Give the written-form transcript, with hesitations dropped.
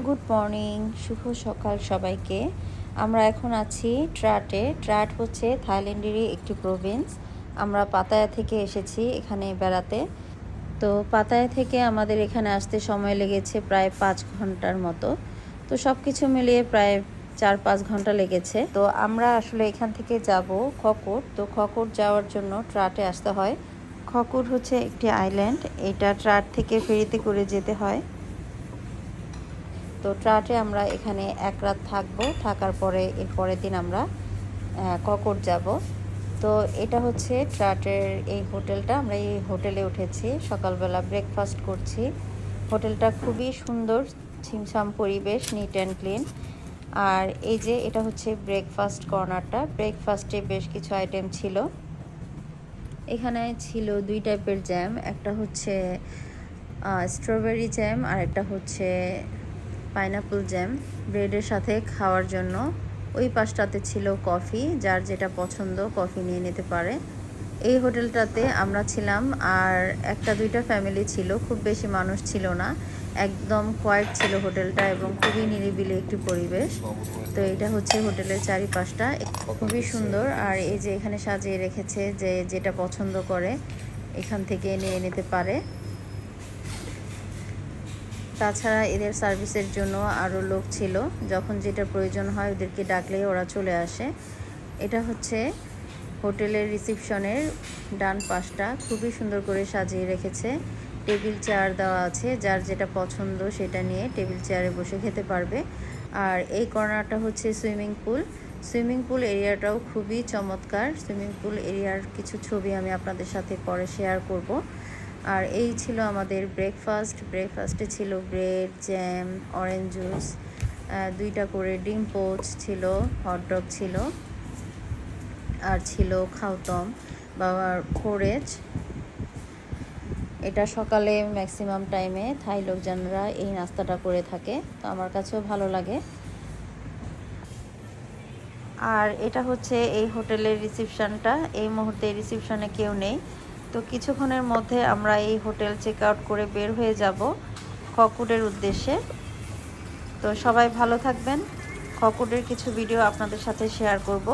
Good morning, শুভ সকাল সবাইকে। আমরা এখন আছি ট্রাটে। ট্রাট হচ্ছে থাইল্যান্ডেরই একটি প্রভিন্স। আমরা পাতায়া থেকে এসেছি এখানে বেড়াতে। তো পাতায়া থেকে আমাদের এখানে আসতে সময় লেগেছে প্রায় 5 ঘন্টার মতো। তো সব কিছু মিলিয়ে প্রায় 4-5 ঘন্টা লেগেছে। তো আমরা আসলে এখান থেকে যাব খকুট। তো খকুট যাওয়ার জন্য ট্রাটে আসতে হয়। খকুট হচ্ছে একটি আইল্যান্ড। এটা ট্রাট থেকে ফেরিতে করে যেতে হয়। তো ট্রাটে আমরা এখানে এক রাত থাকবো, থাকার পরে এর পরের দিন আমরা খকুট যাব। তো এটা হচ্ছে ট্রাটের এই হোটেলটা। আমরা এই হোটেলে উঠেছি, সকালবেলা ব্রেকফাস্ট করছি। হোটেলটা খুবই সুন্দর, ছিমছাম পরিবেশ, নিট অ্যান্ড ক্লিন। আর এই যে এটা হচ্ছে ব্রেকফাস্ট কর্নারটা। ব্রেকফাস্টে বেশ কিছু আইটেম ছিল। এখানে ছিল 2 টাইপের জ্যাম, একটা হচ্ছে স্ট্রবেরি জ্যাম আর একটা হচ্ছে পাইনাপল জ্যাম। ব্রেডের সাথে খাওয়ার জন্য ওই পাশটাতে ছিল কফি, যার যেটা পছন্দ কফি নিয়ে নিতে পারে। এই হোটেলটাতে আমরা ছিলাম, আর 1-2টা ফ্যামিলি ছিল, খুব বেশি মানুষ ছিল না। একদম কোয়াইট ছিল হোটেলটা এবং খুবই নিরিবিলি একটি পরিবেশ। তো এটা হচ্ছে হোটেলের চারিপাশটা, খুবই সুন্দর। আর এই যে এখানে সাজিয়ে রেখেছে, যে যেটা পছন্দ করে এখান থেকে নিয়ে নিতে পারে। তাছাড়া এদের সার্ভিসের জন্য আরও লোক ছিল, যখন যেটা প্রয়োজন হয় ওদেরকে ডাকলেই ওরা চলে আসে। এটা হচ্ছে হোটেলের রিসিপশনের ডান পাশটা, খুবই সুন্দর করে সাজিয়ে রেখেছে। টেবিল চেয়ার দেওয়া আছে, যার যেটা পছন্দ সেটা নিয়ে টেবিল চেয়ারে বসে খেতে পারবে। আর এই কর্নারটা হচ্ছে সুইমিং পুল। সুইমিং পুল এরিয়াটাও খুবই চমৎকার। সুইমিং পুল এরিয়ার কিছু ছবি আমি আপনাদের সাথে পরে শেয়ার করব। আর এই ছিল আমাদের ব্রেকফাস্টে ছিল ব্রেড, জ্যাম, অরেঞ্জ জুস, 2টা করে ডিম পোচ ছিল, হটডগ ছিল, আর ছিল খাওতম বা ফোরেজ। এটা সকালে ম্যাক্সিমাম টাইমে থাই লোকজনরা এই নাস্তাটা করে থাকে, তো আমার কাছেও ভালো লাগে। আর এটা হচ্ছে এই হোটেলের রিসিপশনটা। এই মুহূর্তে রিসিপশনে কেউ নেই। তো কিছুক্ষণের মধ্যে আমরা এই হোটেল চেক আউট করে বের হয়ে যাব খকুটের উদ্দেশ্যে। তো সবাই ভালো থাকবেন। খকুটের কিছু ভিডিও আপনাদের সাথে শেয়ার করব।